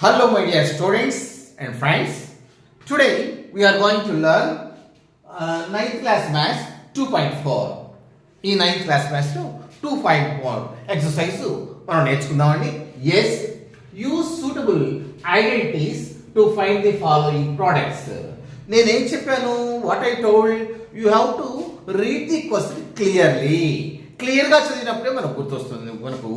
Hello, my dear students and friends. Today we are going to learn 9th class maths 2.4. ఈ 9th class maths 2.4 exercise మనం నేర్చుకుందామండి. Yes, use suitable identities to find the following products. నేనేం చెప్పాను? What I told, you have to read the question clearly. క్లియర్గా చదివినప్పుడే మనకు గుర్తొస్తుంది, మనకు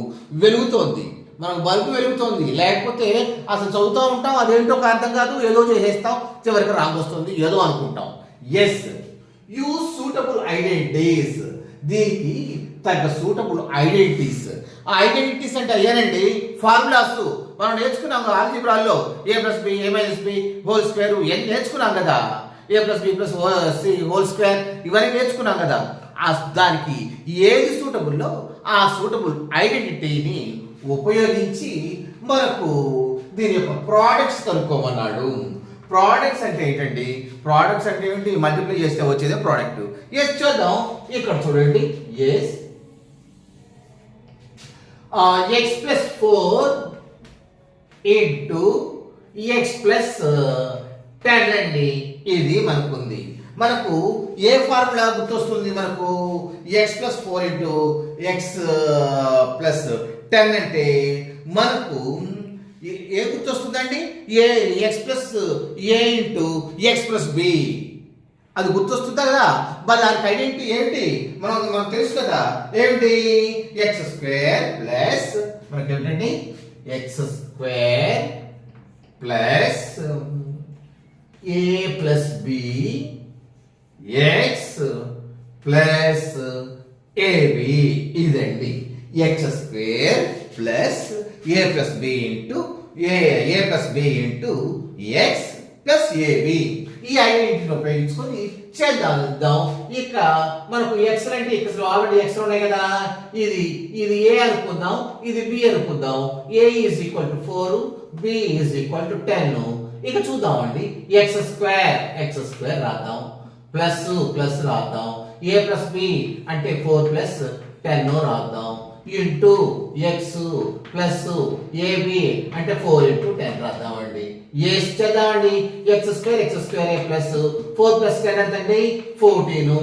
వెలుగుతోంది, మనకు bulb వెలుగుతోంది. లేకపోతే అసలు చదువుతూ ఉంటాం, అదేంటో అర్థం కాదు, ఏదో చేసేస్తాం, చివరికి రాంగ్ వస్తుంది, ఏదో అనుకుంటాం. Yes, use suitable identities. దీనికి తగ్గ సూటబుల్ ఐడెంటిటీస్. ఆ ఐడెంటిటీస్ అంటే అయ్యానండి ఫార్ములాస్. మనం నేర్చుకున్నాం ఆల్జీబ్రాలో A plus B, A minus B whole square ఇవన్నీ నేర్చుకున్నాం కదా. A plus B plus C whole square ఇవన్నీ నేర్చుకున్నాం కదా. దానికి ఏది సూటబుల్లో ఆ సూటబుల్ ఐడెంటిటీని ఉపయోగించి మనకు దీని యొక్క ప్రోడక్ట్స్ కనుక్కోమన్నాడు. ప్రోడక్ట్స్ అంటే ఏంటండి? ప్రోడక్ట్స్ అంటే ఏంటి? మల్టిప్లై చేస్తే వచ్చేదే ప్రోడక్ట్. ఎస్ చూద్దాం. ఇక్కడ చూడండి. Yes x plus 4 into x plus 10 అండి. ఇది మనకుంది. మనకు ఏ ఫార్ములా గుర్తొస్తుంది? మనకు x plus 4 into x plus 10 అంటే మనకు ఏ గుర్తొస్తుందండి? A x plus a into x plus b అది గుర్తొస్తుందా కదా. మరి దానికి ఐడెంటిటీ ఏంటి? మనకు తెలుసు కదా. ఏమిటి? ఎక్స్ స్క్వేర్ ప్లస్ మనకి ఏంటండి x square plus a plus b x plus ab. ఇదండి x square plus a plus b into a plus b into x plus ab. ఈ ఐడెంటిటీని ఉపయోగించుకొని చేద్దాం. ఇక మనకు ఎక్స్ అంటే ఇక్కడ ఆల్రెడీ ఎక్స్ ఉన్నాయి కదా. ఇది ఏ అనుకుందాం, ఇది బి అనుకుందాం. A is equal to 4, b is equal to 10. ఇక చూద్దామండి. ఎక్స్ స్క్వేర్ రాద్దాం, ప్లస్ ప్లస్ రాద్దాం. ఏ ప్లస్ బి అంటే 4 ప్లస్ 10 రాద్దాం, ఇంటూ ఎక్స్ ప్లస్ ఏబి అంటే 4 ఇంటూ 10 రాద్దామండి. చేద్దామండి. ఎక్స్ స్క్వేర్ ఏ ప్లస్ 4 ప్లస్ 10 ఎంతండి? 14.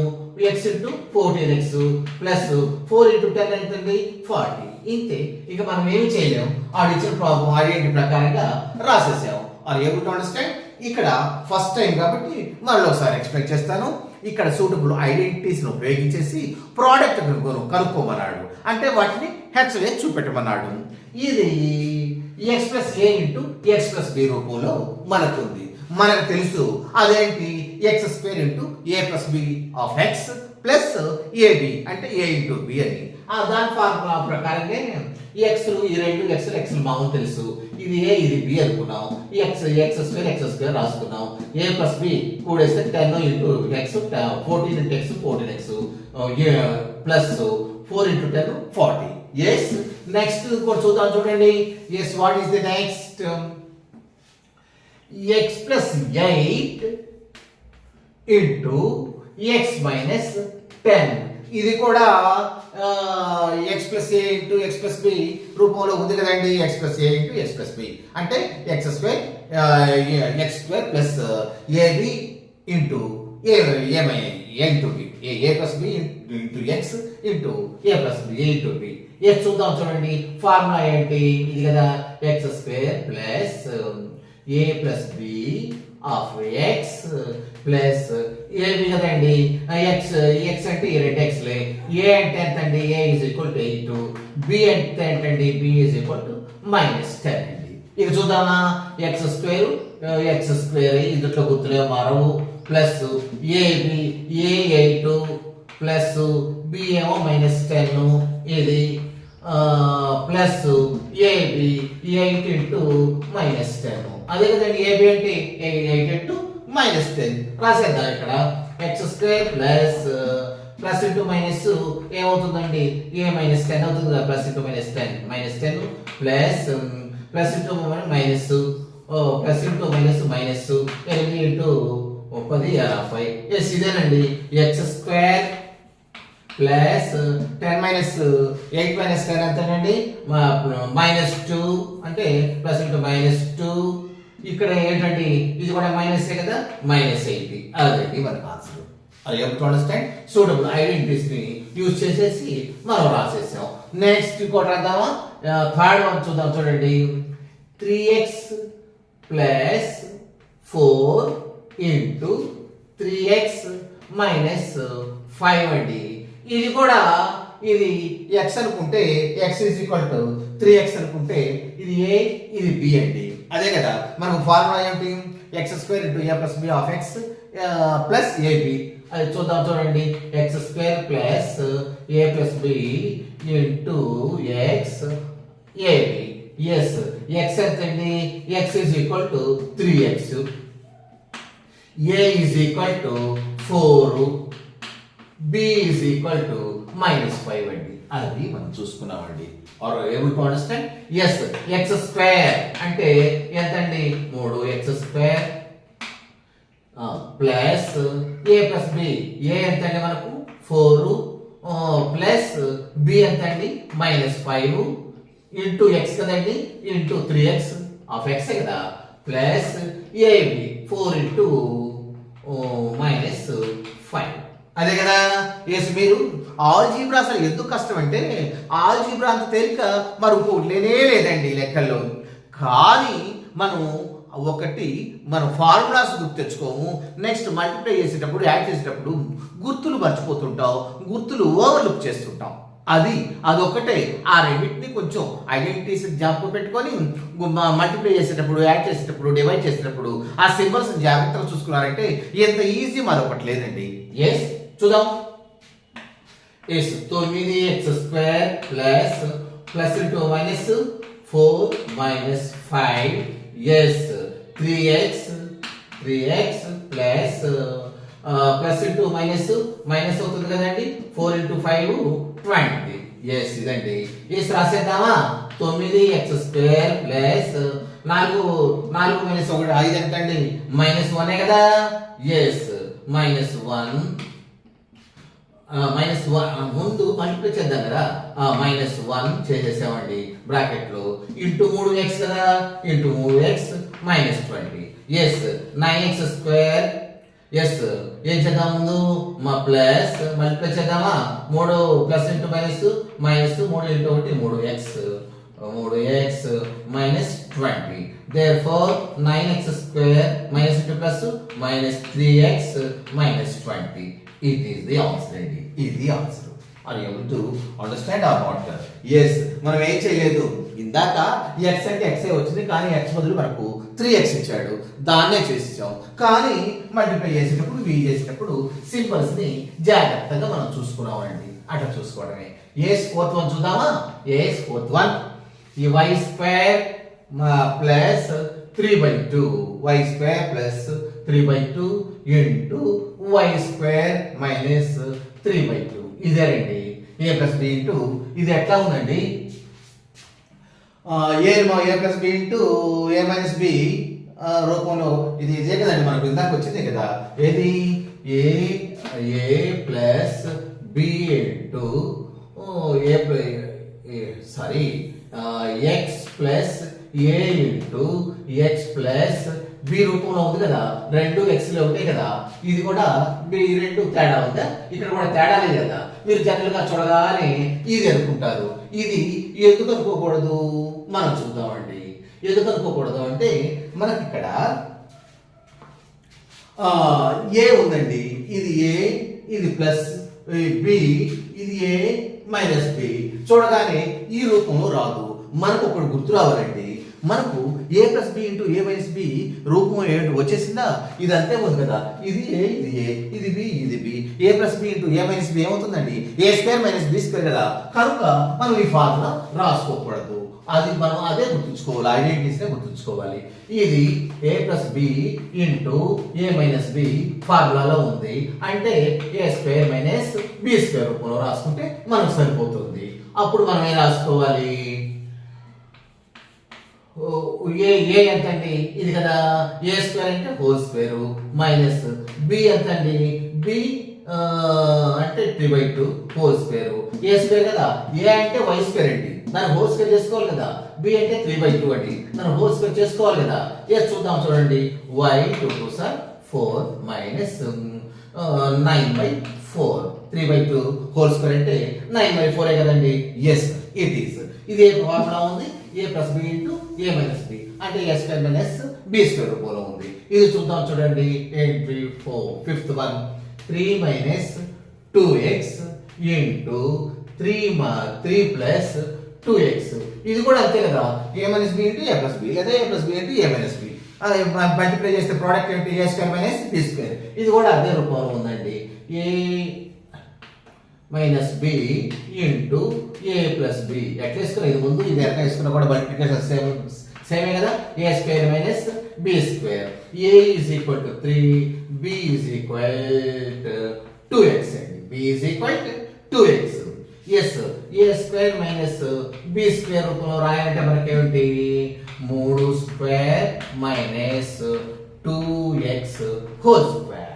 X into 14x plus 4 into 10 ఎంతండి? 40. ఇంతే. ఇక మనం ఏమి చేయలేము. ఇచ్చిన ప్రాబ్లం ఐడెంటిటీ ప్రకారంగా రాసేసాము. Are able to understand? ఇక్కడ ఫస్ట్ టైం కాబట్టి మళ్ళీ ఒకసారి ఎక్స్ప్లెయిన్ చేస్తాను. ఇక్కడ సూటబుల్ ఐడెంటిటీస్ ఉపయోగించేసి ప్రోడక్ట్ కనుక్కోమన్నాడు. అంటే వాటిని హెచ్ వేసి చూపెట్టమన్నాడు. ఇది x plus a into x plus b రూపంలో మనకుంది. మనకు తెలుసు అదేంటి? X square into a plus b of x plus ab అంటే ఏ ఇంటూ బి అని. దాని ఫార్ములా ప్రకారంగా ఎక్స్ ఈ రెండు ఎక్స్ మామూలు తెలుసు. ఇది ఏ ఇది బి అనుకున్నాం. ఎక్స్ స్క్వేర్ రాసుకున్నాం. ఏ ప్లస్ బి కూడేస్తే 10 into x 14 into x 14x plus 4 into 10 40. Yes. Next కూడా చూద్దాం. చూడండి. Yes what is the next? X plus 8 into x minus 10. ఇది కూడా x plus a into x plus b రూపంలో ఉంది కదండి. X plus a into x plus b అంటే x square plus ab into a into b. A plus b into X into a plus b into b. చూద్దాం. చూడండి. Formula ఏంటి? ఇది కదా. X square plus a plus b of x plus ab కదండి. ఎక్స్ అంటే ఈ రెండు ఎక్స్లే. ఏ అంటే ఎంతండి? A is equal to 8. B అంటే ఏంటండి? బి ఈజ్ ఈక్వల్ టు -10 అండి. ఇక చూద్దామా. ఎక్స్ స్క్వేర్ ఇందులో గుర్తులే మారవు. ప్లస్ ఏబి ఏ 8 ప్లస్ బి ఏమో -10. ఇది ప్లస్ ఏబి 8 ఇంటూ -10. అదే కదండి. ఏబి అంటే 8 ఇంటూ -10 రాసేద్దాం. ఇక్కడ x square plus into minus ఏమవుతుందండి? ఏ -10 అవుతుంది కదా. Plus into -10 plus into minus plus into minus 8 into 10 50. Yes ఇదేనండి. X square plus 10 minus 8 minus 10 ఎంతనండి -2 అంటే ప్లస్ ఇంటూ -2 ఇక్కడ ఏంటంటే ఇది కూడా మైనసే కదా -80 అదండి మన ఆన్సర్. అది టు అండర్స్టాండ్ సూటబుల్ ఐడెంటిటీస్ ని యూజ్ చేసేసి మనం రాసేసాం. నెక్స్ట్ ఇంకోటి రాద్దామా, థర్డ్ వన్ చూద్దాం. చూడండి 3x plus 4 into 3x minus 5 అండి. ఇది కూడా ఇది x అనుకుంటే x is equal to 3x అనుకుంటే ఇది a ఇది b అండి. అదే కదా మనకు ఫార్ములా ఏంటి, x square into a plus b of x plus ab. అది చూద్దాం. చూడండి x square plus a plus b into x ab. Yes x ఎంతండి, x is equal to 3x, a is equal to 4, b is equal to -5 అండి. అది మనం చూసుకున్నామండి. Are able to understand. Yes x square అంటే ఎంతండి 3x square plus a plus b. a ఎంతండి మనకు 4 plus b ఎంతండి -5 ఇంటూ x కదండి ఇంటూ 3x ఆఫ్ x కదా ప్లస్ ab 4 ఇంటూ -5. అదే కదా. ఎస్ మీరు ఆల్జీబ్రా అసలు ఎందుకు కష్టం అంటే ఆల్జీబ్రా అంత తేలిక మరొక లేనే లేదండి లెక్కల్లో. కానీ మనం ఫార్ములాస్ గుర్తు తెచ్చుకోము. నెక్స్ట్ మల్టిప్లై చేసేటప్పుడు యాడ్ చేసేటప్పుడు గుర్తులు మర్చిపోతుంటాం, గుర్తులు ఓవర్లుక్ చేస్తుంటాం. అదొక్కటే. ఆ రెండింటిని కొంచెం ఐడెంటిటీస్ జ్ఞాపకం పెట్టుకొని మల్టిప్లై చేసేటప్పుడు యాడ్ చేసేటప్పుడు డివైడ్ చేసేటప్పుడు ఆ సింబల్స్ జాగ్రత్తగా చూసుకున్నారంటే ఎంత ఈజీ మరొకటి లేదండి. ఎస్ చూద్దాం. Yes 9x square plus into -4 -5 yes 3x plus into minus అవుతుంది కదండి 4 ఇంటూ 5 20. ఎస్ ఇదండి. ఎస్ రాసేద్దామా. 9x స్క్వేర్ ప్లస్ 4 మైనస్ 1 5 ఎంతండి -1 కదా. ఎస్ -1 ముందు మల్టిప్లై చేద్దాం కదా -1 చేసేసామండి బ్రాకెట్ లో ఇంటూ 3x కదా into 3x -20. Yes 9x square. Yes ఏం చేద్దాం ముందు ప్లస్ మల్టిప్లై చేద్దామా 3 plus into minus 3 into 1 3x -20. therefore 9x square minus into plus -3x -20. it is the answer అండి. ఇది answer. Are you able to understand or not? yes మనం ఏం చేయలేదు. ఇందాక x అంటే x వచ్చింది కానీ x బదులు మనకు 3x ఇచ్చాడు, దాన్నే చేసాం. కానీ మల్టిప్లై చేసేటప్పుడు v చేసేటప్పుడు సింబల్స్ ని జాగ్రత్తగా మనం చూసుకున్నామండి. అట్లా చూసుకోవడమే. yes fourth one చూద్దామా. yes fourth one ఈ y square plus 3/2 y square plus 3/2 into y square minus 3/2 ఇదేనండి a ప్లస్ b ఇంటూ ఇది ఎట్లా ఉందండి a plus b into a minus b రూపంలో ఇది ఇదే కదండి మనకు ఇందాక వచ్చింది కదా. ఏది a plus b into x plus a into x plus b రూపంలో ఉంది కదా. రెండు x లో ఉంటాయి కదా. ఇది కూడా b రెండు తేడా ఉందా? ఇక్కడ కూడా తేడా లేదు కదా. మీరు జనరల్ గా చూడగానే ఇది అనుకుంటారు. ఇది ఎందుకు అనుకోకూడదు మనం చూద్దామండి. ఎందుకు అనుకోకూడదు అంటే మనకి ఇక్కడ a ఉందండి. ఇది a, ఇది ప్లస్ b, ఇది a మైనస్ b. చూడగానే ఈ రూపంలో రాదు. మనకు ఒకటి గుర్తు రావాలండి. మనకు a plus b into a minus b రూపం ఏంటి వచ్చేసిందా? ఇది అంతే ఉంది కదా. ఇది a, ఇది a, ఇది b, ఇది b. a plus b into a minus b ఏమవుతుందండి? a square minus b square కదా. కనుక మనం ఈ ఫార్ములా రాసుకోకూడదు. అది మనం అదే గుర్తుంచుకోవాలి, ఐడెంటిటీస్ గుర్తుంచుకోవాలి. ఇది a plus b into a minus b ఫార్ములాలో ఉంది. అంటే a square minus b square రూపంలో రాసుకుంటే మనకు సరిపోతుంది. అప్పుడు మనం ఏం రాసుకోవాలి? ఏ ఎంతండి? ఇది కదా. ఏ స్క్వేర్ అంటే హోల్ స్క్వేర్ మైనస్ b ఎంతండి? b అంటే 3/2 హోల్ స్క్వేర్. ఏ స్క్వేర్ కదా, ఏ అంటే వై స్క్వేర్ అండి, దాన్ని హోల్ స్క్వేర్ చేసుకోవాలి కదా. బి అంటే 3/2 అండి, దాన్ని హోల్ స్క్వేర్ చేసుకోవాలి కదా. ఏ చూద్దాం చూడండి. y 2 2 sir 4 minus 9/4 3/2 whole square అంటే 9/4 కదండి. Yes it is. ఇది ఏ ఫార్ములా ఉంది, a plus b into a minus b అంటే a square minus b square రూపంలో ఉంది. ఇది చూద్దాం చూడండి. 8 3 4 fifth one 3 minus 2x into 3 plus 2x. ఇది కూడా అంతే కదా, a minus b into a plus b లేదా a plus b into a minus B. Multiply చేస్తే ప్రోడక్ట్ ఏంటి, a square minus b square. ఇది కూడా అదే రూపంలో ఉందండి. a minus b into a plus b. ఎట్లా వేసుకున్నా ఇది ముందు ఇది ఎట్లా వేసుకున్నా కూడా మల్టిప్లికేషన్ సేమే కదా. A square minus b square. A is equal to 3, b is equal to 2x అండి. B is equal to 2x. Yes a square minus b square రూపంలో రాయాలంటే మనకి ఏమిటి, 3 square minus 2x whole square.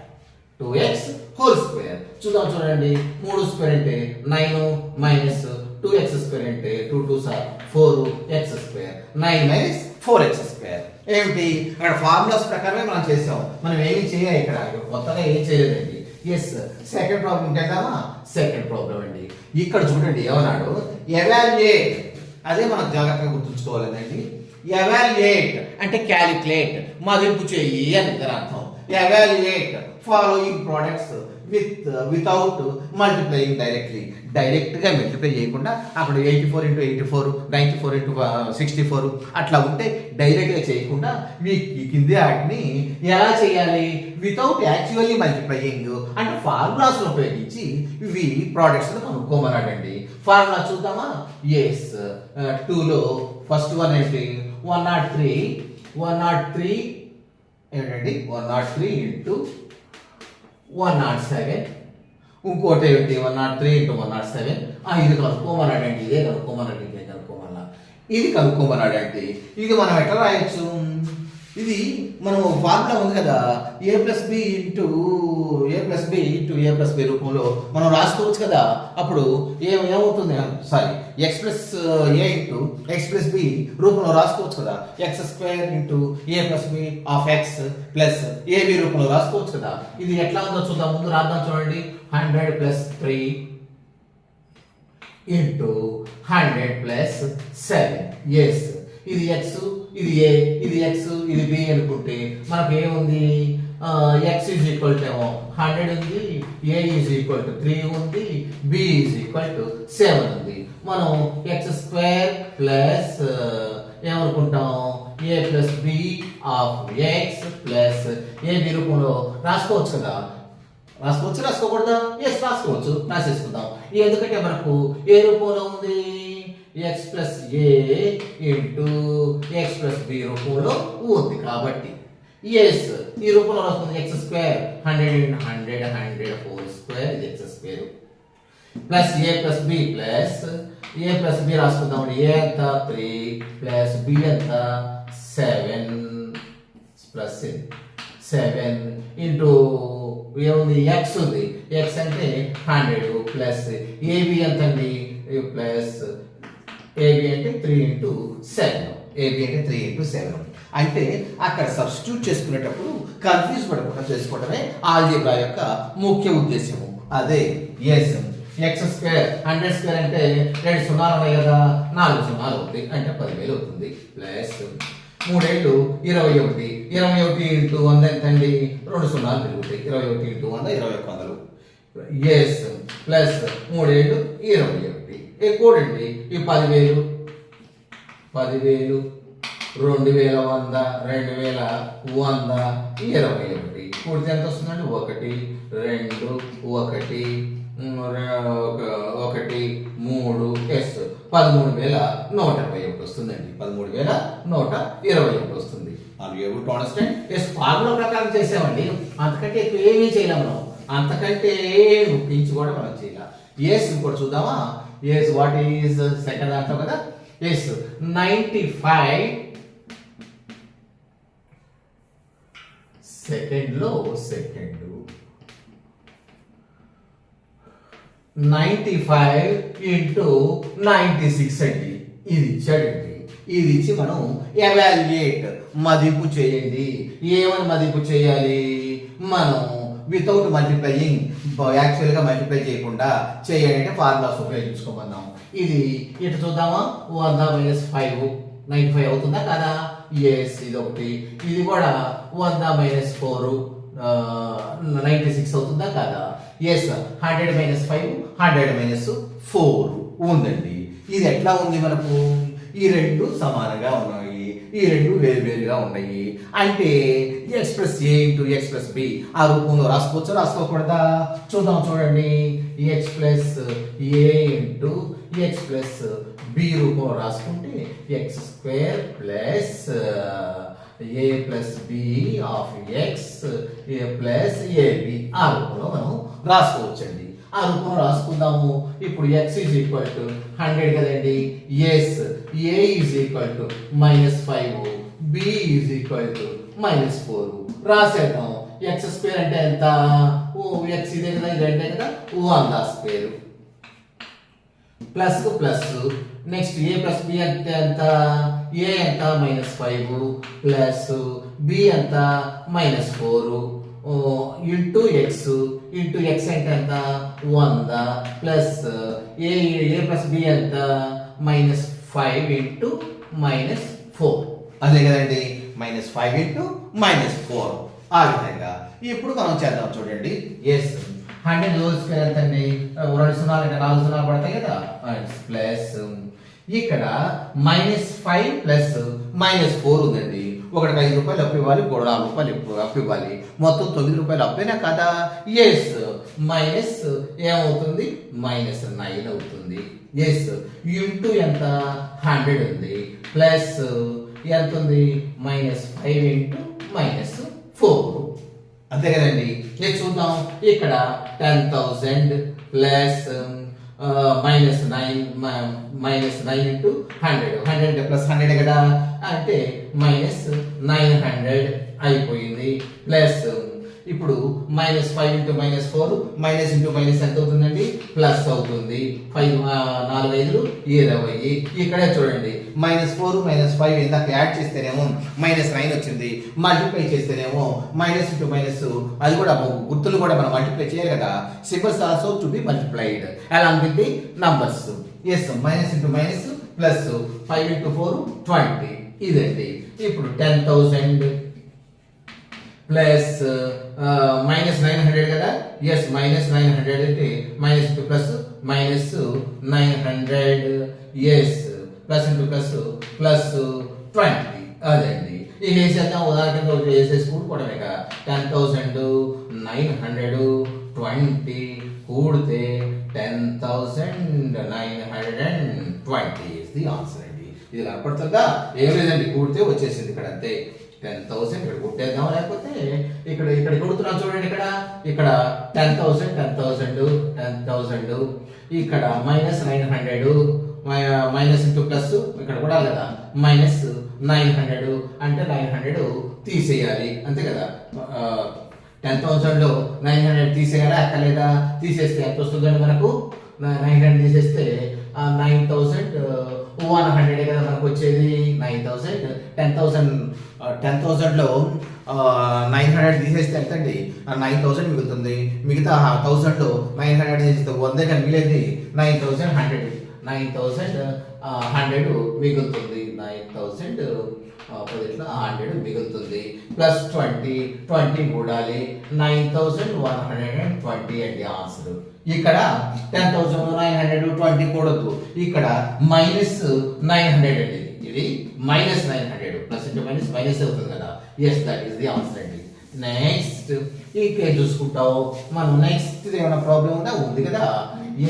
2x whole square. చూద్దాం చూడండి. 3 square అంటే 9 minus 2x square అంటే 2 2 sir 4x square. 9 minus 4x square ఏమిటి, అక్కడ ఫార్ములాస్ ప్రకారమే మనం చేసాం. మనం ఏమి చేయాలి ఇక్కడ, కొత్తగా ఏం చేయలేదండి. ఎస్ సెకండ్ ప్రాబ్లం చేద్దామా. సెకండ్ ప్రాబ్లం అండి. ఇక్కడ చూడండి ఏమన్నాడు, ఎవాల్యుయేట్. అదే మనం జాగ్రత్తగా గుర్తుంచుకోవాలండి. ఎవాల్యుయేట్ అంటే క్యాలిక్యులేట్, మదింపు చెయ్యి అని అర్థం. Evaluate following products without multiplying directly. Direct గా మల్టిప్లై చేయకుండా అక్కడ 84 × 84 94 × 64 అట్లా ఉంటే డైరెక్ట్ గా చేయకుండా ఈ కింది వాటిని ఎలా చేయాలి, వితౌట్ యాక్చువల్లీ మల్టిప్లయింగ్ అంటే ఫార్ములాస్ ఉపయోగించి ఇవి ప్రోడక్ట్స్ కనుక్కోమన్నాడండి. ఫార్ములా చూద్దామా. ఎస్ 2 లో ఫస్ట్ వన్ ఏంటి, 103 ఏంటండి, 103 ఇంటూ 107. ఇంకోటి ఏంటి, 103 ఇంటూ 107. ఇది కనుక్కోమన్నాడండి. ఇదే కనుక్కోమన్నాడు, ఇదే కనుక్కోమన్నా, ఇది కనుక్కోమన్నాడండి. ఇది మనం ఎట్లా రాయొచ్చు, ఇది మనం ఫార్ములా ఉంది కదా, a plus b into a plus b రూపంలో మనం రాసుకోవచ్చు కదా. అప్పుడు ఏమవుతుంది, sorry x plus a into x plus b రూపంలో రాసుకోవచ్చు కదా. X square into a plus b of x plus ab రూపంలో రాసుకోవచ్చు కదా. ఇది ఎట్లా ఉందో చూద్దాం, ముందు రాద్దాం చూడండి. 100 ప్లస్ 3 ఇంటూ 100 ప్లస్ 7. ఎస్ ఇది ఎక్స్, ఇది ఏ, ఇది ఎక్స్, ఇది బి అనుకుంటే మనకు ఏముంది, ఎక్స్ ఈజ్ ఈక్వల్ టు 100 ఉంది, ఏ ఈజ్ ఈక్వల్ టు 3 ఉంది, బి ఈజ్ ఈక్వల్ టు 7 ఉంది. మనం ఎక్స్ స్క్వేర్ ప్లస్ ఏమనుకుంటాం, a plus b of x plus ab రూపంలో రాసుకోవచ్చు కదా. రాసుకోకూడదా. ఎస్ రాసుకోవచ్చు, రాసేసుకుందాం. ఎందుకంటే మనకు ఏ రూపంలో ఉంది, X plus a into x plus b రూపంలో ఉంది కాబట్టి ఎస్ ఈ రూపంలో వస్తుంది. ఎక్స్ స్క్వేర్ 100 హోల్ స్క్వేర్ ఇది X square plus a plus B రాసుకుందాం. ఏ ఎంత 3 ప్లస్ బి ఎంత 7 ప్లస్ 7 ఇంటూ ఏముంది, ఎక్స్ ఉంది. ఎక్స్ అంటే 100 ప్లస్ ఏబి ఎంత అండి, ప్లస్ ఏబి అంటే 3 × 7. ఏబి అంటే 3 × 7. అంటే అక్కడ సబ్స్టిట్యూట్ చేసుకునేటప్పుడు కన్ఫ్యూజ్ పడకుండా చేసుకోవడమే ఆల్జీబ్రా యొక్క ముఖ్య ఉద్దేశము. అదే ఎస్ ఎక్స్ స్క్వేర్ 100 స్క్వేర్ అంటే 2 సున్నాలు ఉన్నాయి కదా, 4 సున్నాలు అవుతాయి అంటే 10,000 అవుతుంది. ప్లస్ 3 ఏళ్ళు 21 ఇంటూ 100 ఎంత అండి, 2 సున్నాలు పెరుగుతాయి. 21 ఇంటూ 100 2100. ఎస్ ప్లస్ 3 ఏళ్ళు 21 ఎక్కువండి. ఈ 10,000 20,100 2121 కూడితే ఎంత వస్తుందండి, 1 2 1 1 3 ఎస్ 13,121 వస్తుందండి. 13,121 వస్తుంది. Are you able to understand. Yes formula ప్రకారం చేసామండి, అంతకంటే ఎక్కువ ఏమీ చేయలేము మనం, అంతకంటే పెంచి కూడా మనం చేయాలి. ఎస్ ఇంకోటి చూద్దామా. ఎస్ వాట్ ఈస్ సెకండ్ అంటాం కదా. ఎస్ 95 సెకండ్ 95 ఇంటూ 96 అండి. ఇది ఇచ్చాడండి. ఇది ఇచ్చి మనం ఎవాల్యుయేట్ మదింపు చేయండి. ఏమని మదింపు చేయాలి? మనం వితౌట్ మల్టిప్లయింగ్, యాక్చువల్గా మల్టిప్లై చేయకుండా చేయండి అంటే ఫార్ములాస్ ఉపయోగించుకోమన్నాం. ఇది ఇటు చూద్దామా? 100 మైనస్ 5 95 అవుతుందా కదా? ఎస్, ఇది ఒకటి. ఇది కూడా 100 మైనస్ 4 96 అవుతుందా కదా? ఎస్. 100 మైనస్ 5 100 మైనస్ 4 ఉందండి. ఇది ఎట్లా ఉంది మనకు? ఈ రెండు సమానంగా ఉన్నాయి, ఈ రెండు వేరువేరుగా ఉన్నాయి. అంటే x plus a into x plus b ఆ రూపంలో రాసుకోవచ్చా, రాసుకోకూడదా? చూద్దాం. చూడండి, x plus a into x plus b రూపంలో రాసుకుంటే x square plus a plus b of x a plus a b ఆ రూపంలో మనం రాసుకోవచ్చండి. ఆ రూపంలో రాసుకుందాము. ఇప్పుడు ఎక్స్ ఈజ్ ఈక్వల్ టు 100 కదండి. Yes, a is equal to -5, b is equal to -4 రాసేద్దాం. ఎక్స్ స్క్వేర్ అంటే ఎంత? ఎక్స్ ఇదే కదా, ఇది అంటే కదా 100 స్క్వేర్ ప్లస్ కు plus. Next a plus b అంటే ఎంత? ఏ ఎంత? -5 ప్లస్ బి ఎంత? -4 ఇంటూ ఎక్స్ అంటే ఎంత? 100 ప్లస్ ఏ ప్లస్ బి ఎంత? -5 ఇంటూ -4 అదే కదండి. -5 ఇంటూ -4 ఆ విధంగా. ఇప్పుడు మనం చేద్దాం. చూడండి, ఎస్ 100 హోల్ స్క్వేర్ ఎంత అండి? 2 సున్నాలు అంటే 4 సున్నాలు పడతాయి కదా. ప్లస్ ఇక్కడ -5 ప్లస్ -4 ఉందండి. ఒకటికి 5 రూపాయలు అప్పు ఇవ్వాలి, 4 రూపాయలు అప్పు ఇవ్వాలి. మొత్తం 9 రూపాయలు అప్పేనా కదా? ఎస్. మైనస్ ఏమవుతుంది? -9 అవుతుంది. ఎస్. ఇంటూ ఎంత? 100 ఉంది. ప్లస్ ఎంత ఉంది? -5 ఇంటూ -4 అంతే కదండి. ఇది చూద్దాం. ఇక్కడ 10,000 ప్లస్ -9 ఇంటూ 100 ప్లస్ 100 కదా, అంటే -900 అయిపోయింది. ప్లస్ ఇప్పుడు -5 ఇంటూ -4 మైనస్ ఇంటూ మైనస్ ఎంత అవుతుందండి? ప్లస్ అవుతుంది. 5 4 5 20. ఇక్కడే చూడండి, -4 -5 ఇందాక యాడ్ చేస్తేనేమో -9 వచ్చింది. మల్టిప్లై చేస్తేనేమో మైనస్ ఇంటూ మైనస్, అది కూడా గుర్తులు కూడా మనం మల్టిప్లై చేయాలి కదా. Symbols also to be multiplied along with the numbers. Yes, minus into minus plus 5 into 4 20 ఇదండి. ఇప్పుడు 10,000 ప్లస్ -900 కదా. ఎస్, -900 అంటే minus into plus -900. Yes, plus into plus plus 20 అదండి. ఇది వేసేద్దాం. ఉదాహరణ వేసేసుకుంటే 10,920 కూడితే 10,920 ఇస్ ది ఆన్సర్ అండి. ఇది కనపడుతుందా? ఏం లేదండి, కూడితే వచ్చేసింది ఇక్కడ అంతే. 10,000 ఇక్కడ కొట్టేద్దాం, లేకపోతే ఇక్కడ కొడుతున్నాం చూడండి. ఇక్కడ 10,000 ఇక్కడ -900 మైనస్ ఇంటూ ప్లస్ ఇక్కడ కూడా కదా -900 అంటే 900 తీసేయాలి అంతే కదా. 10,000 లో 900 తీసేయాలా అక్కర్లేదా? తీసేస్తే ఎంత వస్తుందండి మనకు? 900 తీసేస్తే 9,100 కదా మనకు వచ్చేది. 9,000 10,000 లో 900 తీసేస్తే ఎంత అండి? 9,000 మిగులుతుంది. మిగతా 1,000 లో 900 తీసేస్తే 100 మిగిలేది 9,100 మిగులుతుంది. 9,100 మిగులుతుంది. ప్లస్ 20 కూడాలి. 9,120 అండి ఆన్సర్. ఇక్కడ 10,920 కూడదు. ఇక్కడ -900 అండి. ఇది -900 ప్లస్ ఇంటూ మైనస్ అవుతుంది కదా. Yes, that is the answer అండి. నెక్స్ట్ ఇక్కడ చూసుకుంటావు మనం. నెక్స్ట్ ఏమైనా ప్రాబ్లం ఉందా? ఉంది కదా.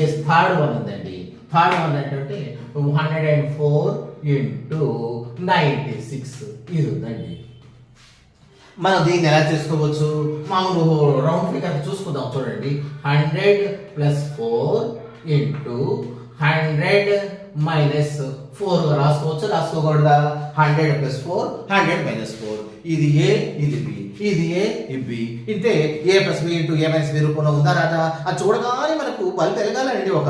ఎస్, థర్డ్ వన్ ఉందండి. థర్డ్ వన్ ఏంటంటే 104 ఇంటూ 96 ఇది ఉందండి. మనం దీన్ని ఎలా చేసుకోవచ్చు? మామూలు రౌండ్ ఫిగర్ చూసుకుందాం. చూడండి, 100 + 4 ఇంటూ 100 మైనస్ 4 రాసుకోవచ్చు రాసుకోకూడదా 100 ప్లస్ 4 100 మైనస్ 4 ఇది ఏ ఇది బి ఇది ఏ ఇది బి ఇంతే ఏ plus b into a minus B రూపంలో ఉందా రాదా అది చూడగానే మనకు బల్బ్ వెలగాలండి ఒక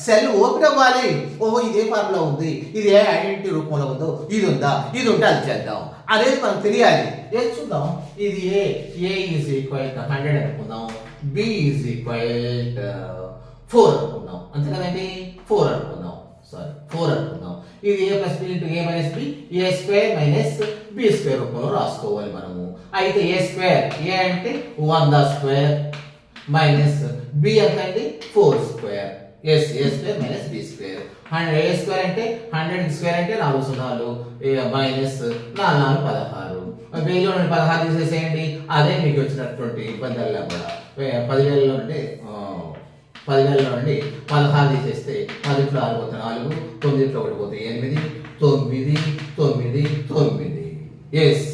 సెల్ ఓపెన్ అవ్వాలి ఓహో ఇదే ఫార్ములా ఉంది ఇది ఏ ఐడెంటిటీ రూపంలో ఉందో ఇది ఉందా ఇది ఉంటే అది చేద్దాం అనేది మనకు తెలియాలి ఏం చూద్దాం ఇది ఏ ఈజ్ ఈక్వల్ టు 100 అనుకుందాం బి ఈజ్ ఈక్వల్ టు 4 అనుకుందాం అంతే కదండి 4 అనుకుందాం సారీ 4 అనుకుందాం ఇది ఏ plus b into a minus B A square minus b square రూపంలో రాసుకోవాలి మనము అయితే ఏ స్క్వేర్ ఏ అంటే 100 స్క్వేర్ మైనస్ బి ఎంత అండి 4 square yes a square minus b square 100 A square అంటే 100 స్క్వేర్ అంటే 4 సున్నాలు మైనస్ 4 16 వెయ్యిలో నుండి 16 తీసేసేయండి అదే మీకు వచ్చినటువంటి ఇబ్బందుల్లో కూడా 10,000లో నుండి 10,000లో నుండి 16 తీసేస్తే 10 ఇంట్లో 6 పోతే 4 9 ఇంట్లో 1 పోతే 8 9 9 ఎస్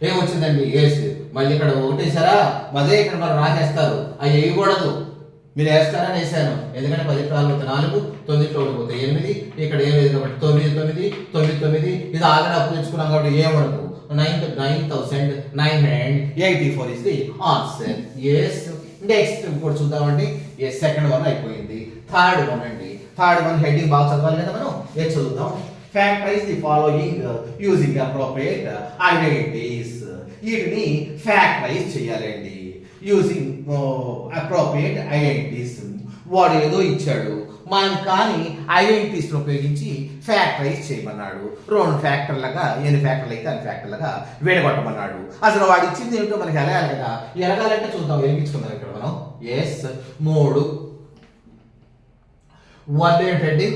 ఏమొచ్చిందండి ఎస్ మళ్ళీ ఇక్కడ ఒకటేసారా మదే ఇక్కడ మనం రాసేస్తారు అవి వేయకూడదు మీరు వేస్తారని వేసాను ఎందుకంటే 10 ఇంట్లో 6 పోతే 4 9 ఇంట్లో 1 పోతే 8 ఇక్కడ ఏం లేదు కాబట్టి 9 ఇది ఆల్రెడీ అప్పు తెచ్చుకున్నాం కాబట్టి ఏమడదు 9,984 is the answer. Yes. Next ఇప్పుడు చూద్దామండి సెకండ్ వన్ అయిపోయింది థర్డ్ వన్ అండి థర్డ్ వన్ హెడ్డింగ్ బాగా చదవాలి కదా మనం ఏ చదువుతాం factorise the following using appropriate identities వీటిని ఫ్యాక్టరైజ్ చేయాలండి యూజింగ్ అప్రోప్రియేట్ ఐడెంటిటీస్ వాడు ఏదో ఇచ్చాడు మనం కానీ ఐడెంటిటీస్ ఉపయోగించి ఫ్యాక్టరైజ్ చేయమన్నాడు 2 ఫ్యాక్టర్లుగా ఎన్ని ఫ్యాక్టర్లు అయితే అన్ని ఫ్యాక్టర్లుగా విడగొట్టమన్నాడు అసలు వాడు ఇచ్చింది ఏమిటో మనకి ఎలగాలి కదా ఎలగాలంటే చూద్దాం వెలిగించుకుందాం ఇక్కడ మనం ఎస్ 3 1 ఏంటండి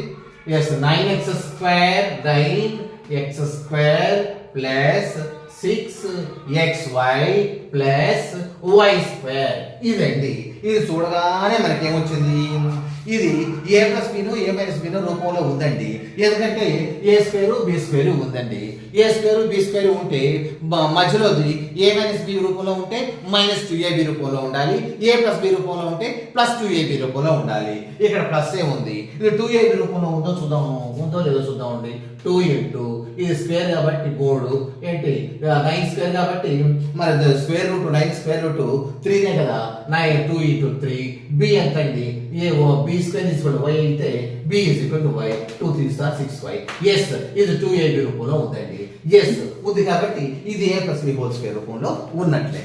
yes 9x square 9x square plus 6xy plus y square ఇదండి ఇది చూడగానే మనకి ఏమొచ్చింది ఇది ఏ ప్లస్ బిను ఏ మైనస్ బిను రూపంలో ఉందండి ఎందుకంటే ఏ స్క్వేర్ బి స్క్వేర్ ఉందండి ఏ స్క్వేర్ బి స్క్వేర్ ఉంటే మధ్యలోది ఏ మైనస్ బి రూపంలో ఉంటే మైనస్ 2ab రూపంలో ఉండాలి ఏ ప్లస్ బి రూపంలో ఉంటే ప్లస్ 2ab రూపంలో ఉండాలి ఇక్కడ ప్లస్ ఏ ఉంది ఇది 2ab రూపంలో ఉందో చూద్దాం ఉందో లేదో చూద్దామండి 2 ఇంటూ ఇది స్క్వేర్ కాబట్టి 3 ఏంటి 9 స్క్వేర్ కాబట్టి మరి స్క్వేర్ రూట్ 9 స్క్వేర్ రూట్ 3 నే కదా 2 ఇంటూ 3 బి ఎంత అండి ఏ బి స్క్వేర్ తీసుకోండి y అయితే b is equal to y 2 3 6y yes ఇది 2ab రూపంలో ఉందండి yes ఉంది కాబట్టి ఇది a plus b whole square రూపంలో ఉన్నట్లే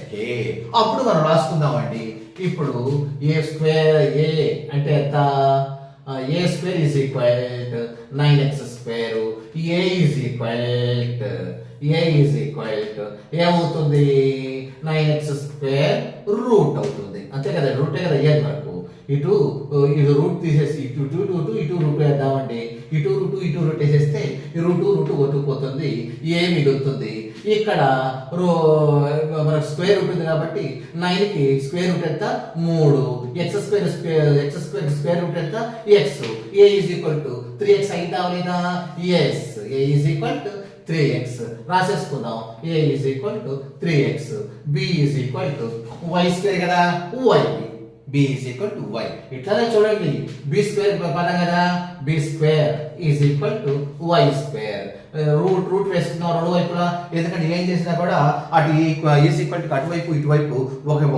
అప్పుడు మనం రాసుకుందామండి ఇప్పుడు a స్క్వేర్ a అంటే ఎంత a square is equal to 9x square a is equal to ఏమవుతుంది 9x స్క్వేర్ రూట్ అవుతుంది అంతే కదా రూటే కదా అయ్యేది మనకు ఇటు రూట్ తీసేసి ఇటు రూట్ వేద్దామండి ఇటు రూట్ వేసేస్తే ఈ రూట్ కొట్టుకుపోతుంది ఏ మిగులుతుంది ఇక్కడ మనకు స్క్వేర్ ఉంటుంది కాబట్టి 9 కి స్క్వేర్ రూట్ ఎంత 3 x స్క్వేర్ స్క్వేర్ రూట్ ఎంత x a is equal to 3x అయిదా లేదా yes a is equal to 3x రాసేసుకుందాం a is equal to 3x b is equal to y square కదా y b is equal to y ఇట్లానే చూడండి b square పదం కదా b square is equal to y square root వేసుకున్నాం రెండు వైపులా ఎందుకంటే ఏం చేసినా కూడా అటు ఈజ్ ఈక్వల్ టు అటువైపు ఇటువైపు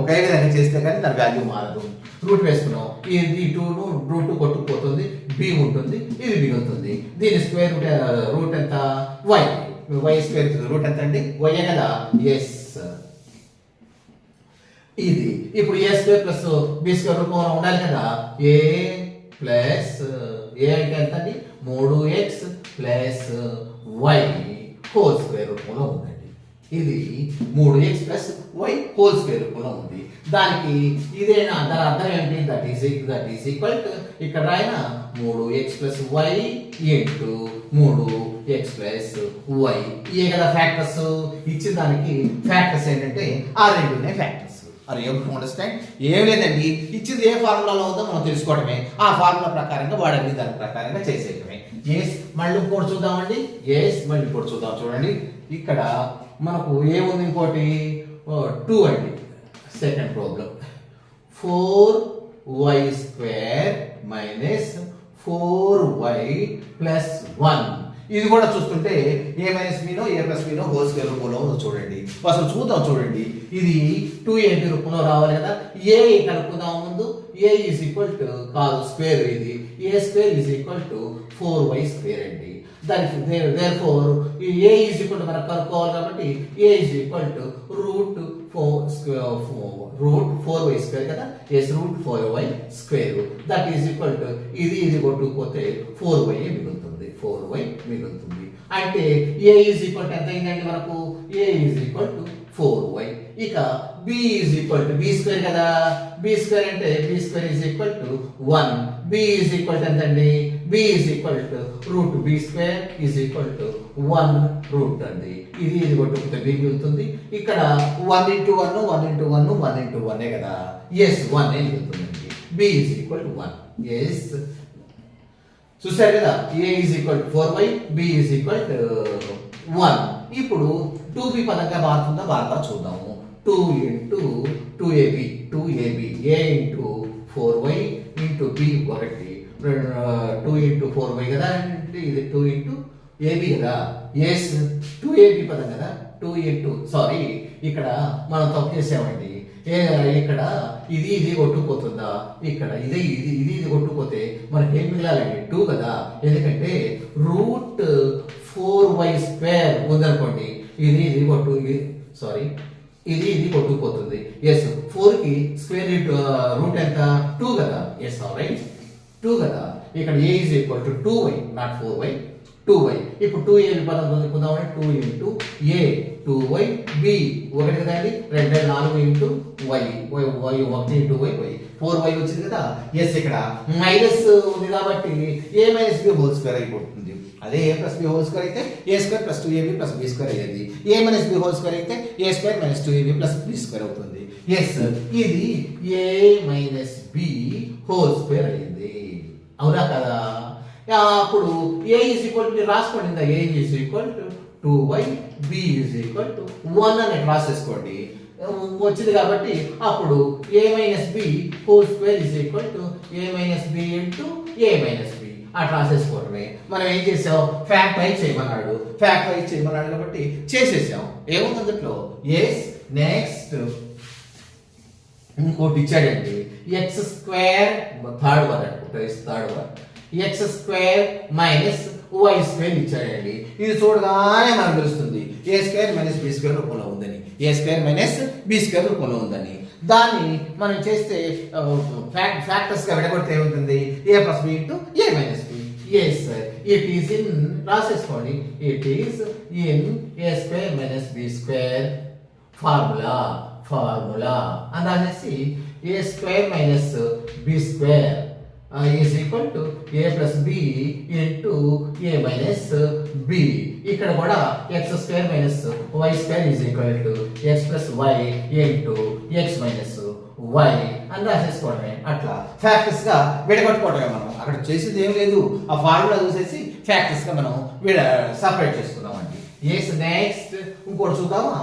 ఒకే విధంగా చేస్తే కానీ దాని వాల్యూ మారదు రూట్ వేసుకున్నాం ఇది 2 రూట్ కొట్టుకుపోతుంది b ఉంటుంది ఇది మిగులుతుంది దీని స్క్వేర్ రూట్ ఎంత y స్క్వేర్ రూట్ ఎంత అండి y కదా ఎస్ ఇది ఇప్పుడు ఏ స్క్వేర్ ప్లస్ బి స్క్వేర్ రూపంలో ఉండాలి కదా ఏ ప్లస్ ఏ అంటే ఎంత అండి 3x plus y whole square రూపంలో ఉందండి ఇది 3x plus y whole square రూపంలో ఉంది దానికి ఇదేనా దాని అర్థం ఏంటి దట్ ఈస్ ఈక్వల్ టు ఇక్కడ రాయన 3x plus y into 3x plus y ఇవే కదా ఫ్యాక్టర్స్ ఇచ్చిన దానికి ఫ్యాక్టర్స్ ఏంటంటే ఆ రెండునే factors are you able to understand ఏం లేదండి ఇచ్చింది ఏ ఫార్ములాలో ఉందో మనం తెలుసుకోవడమే ఆ ఫార్ములా ప్రకారంగా వాడండి దాని ప్రకారంగా చేసేయడమే ఎస్ మళ్ళీ ఇంకోటి చూద్దామండి ఎస్ మళ్ళీ ఇంకోటి చూద్దాం చూడండి ఇక్కడ మనకు ఏముంది ఇంకోటి 2 అండి second problem 4y square minus 4y plus 1. ఇది కూడా చూస్తుంటే ఏ మైనస్ బీనో ఏ ప్లస్ బీనో హోల్ స్క్వేర్ రూపంలో ఉందో చూడండి. అసలు చూద్దాం చూడండి. ఇది 2ab రూపంలో రావాలి కదా. ఏ కలుపుకుందాం ముందు. ఏ ఈజ్ ఈక్వల్ టు కాదు స్క్వేర్, ఇది a square is equal to 4y square అండి. దానికి దేర్ఫోర్ ఈ ఏ ఈజ్ ఈక్వల్ టు మనం కనుక్కోవాలి కాబట్టి a is equal to root 4y square కదా. Yes root 4y square that is equal to ఇది కొట్టుకుపోతే 4y మిగులుతుంది. 4y మిగులుతుంది అంటే ఏ ఈజ్ ఈక్వల్ టు ఎంత అయిందండి మనకు. A is equal to 4y. ఇక b is equal to b square కదా. b స్క్వేర్ అంటే b square is equal to 1. b is equal to ఎంత అండి. b is equal to root b square is equal to 1 root అండి. ఇది కొట్టుకుంటే b మిగులుతుంది. ఇక్కడ 1 into 1 1 into 1 1 into 1 కదా. ఎస్ 1 మిగులుతుందండి. b is equal to 1. Yes చూసారు కదా. a is equal to 4y, b is equal to 1. ఇప్పుడు 2b పదంగా మారుతుందా చూద్దాము. 2 into 2ab a into 4y into b ఒకటి 2 into 4y కదా అంటే ఇది 2 into ab కదా. ఎస్ 2ab పదం కదా. 2 into సారీ ఇక్కడ మనం తప్పు చేసామండి. ఇక్కడ ఇది కొట్టుకుపోతుందా. ఇక్కడ ఇది కొట్టుకుపోతే మనకి ఏం మిగలాలండి 2 కదా. ఎందుకంటే రూట్ 4y స్క్వేర్ ఉందనుకోండి. ఇది కొట్టుకుపోతుంది. ఎస్ 4 కి స్క్వేర్ రూట్ ఎంత 2 కదా. ఎస్ రైట్ 2 కదా. ఇక్కడ a is equal to 2y not 4y 2y. ఇప్పుడు 2a పదం చదువుకుందామంటే 2 into a 2y b ఒకటి కదా అండి. 2 4 into y 1 into y 4y వచ్చింది కదా. ఎస్ ఇక్కడ మైనస్ ఉంది కాబట్టి a minus b whole square అయిపోతుంది. అదే a plus b whole square అయితే a square plus 2ab plus b square అయ్యేది. a minus b whole square అయితే a square minus 2ab plus b square అవుతుంది. Yes ఇది a minus b whole square అయ్యింది. అవునా కదా. అప్పుడు a ఈజ్ ఈక్వల్ టు రాసుకోండి. a is equal to 2y b is equal to 1 అని రాసేసుకోండి. వచ్చింది కాబట్టి అప్పుడు a minus b whole square is equal to a minus b into a minus b అట్లా రాసేసుకోవడమే. మనం ఏం చేసాం ఫ్యాక్టరైజ్ చేయమన్నాడు కాబట్టి చేసేసాం. ఏముంది అందులో. ఎస్ నెక్స్ట్ ఇంకోటి ఇచ్చాడండి. X square third one x square minus y square ఇచ్చాడండి. ఇది చూడగానే మనకు తెలుస్తుంది a square minus b square రూపంలో ఉందని. A square minus b square రూపంలో ఉందని. దాన్ని మనం చేస్తే ఫ్యాక్టర్స్ గా విడగొడితే ఏముంటుంది a plus b into a minus b. Yes it is in రాసేసుకోండి. It is in a square minus b square formula అని రాసేసి a square minus b square is equal to A plus b into a minus b. ఇక్కడ కూడా x square minus y square is equal to x plus y into x minus y అని రాసేసుకోవడమే. అట్లా factors గా విడగొట్టుకోవడమే. మనం అక్కడ చేసేది ఏం లేదు. ఆ ఫార్ములా చూసేసి ఫ్యాక్టర్స్ గా మనం సపరేట్ చేసుకున్నాం అండి. ఎస్ నెక్స్ట్ ఇంకోటి చూద్దామా.